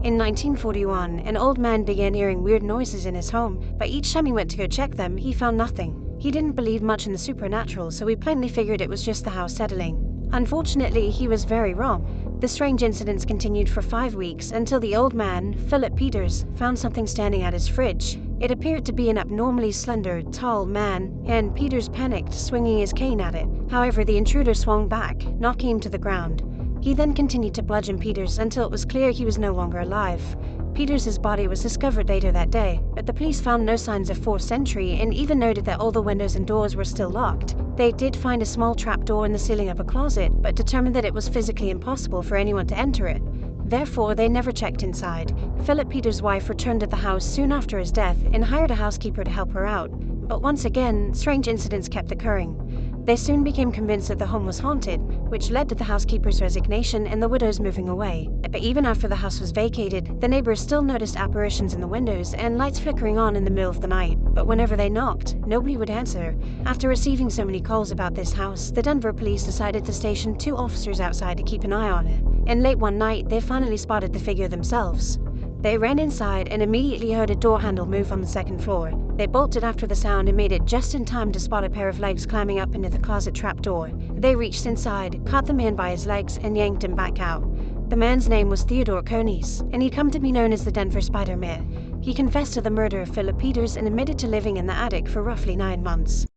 In 1941, an old man began hearing weird noises in his home, but each time he went to go check them, he found nothing. He didn't believe much in the supernatural, so he plainly figured it was just the house settling. Unfortunately, he was very wrong. The strange incidents continued for 5 weeks until the old man, Philip Peters, found something standing at his fridge. It appeared to be an abnormally slender, tall man, and Peters panicked, swinging his cane at it. However, the intruder swung back, knocking him to the ground. He then continued to bludgeon Peters until it was clear he was no longer alive. Peters' body was discovered later that day, but the police found no signs of forced entry and even noted that all the windows and doors were still locked. They did find a small trapdoor in the ceiling of a closet, but determined that it was physically impossible for anyone to enter it. Therefore, they never checked inside. Philip Peters' wife returned to the house soon after his death and hired a housekeeper to help her out. But once again, strange incidents kept occurring. They soon became convinced that the home was haunted, which led to the housekeeper's resignation and the widows moving away. But even after the house was vacated, the neighbors still noticed apparitions in the windows and lights flickering on in the middle of the night. But whenever they knocked, nobody would answer. After receiving so many calls about this house, the Denver police decided to station 2 officers outside to keep an eye on it. And late one night, they finally spotted the figure themselves. They ran inside and immediately heard a door handle move on the 2nd floor. They bolted after the sound and made it just in time to spot a pair of legs climbing up into the closet trapdoor. They reached inside, caught the man by his legs, and yanked him back out. The man's name was Theodore Conies, and he'd come to be known as the Denver Spiderman. He confessed to the murder of Philip Peters and admitted to living in the attic for roughly 9 months.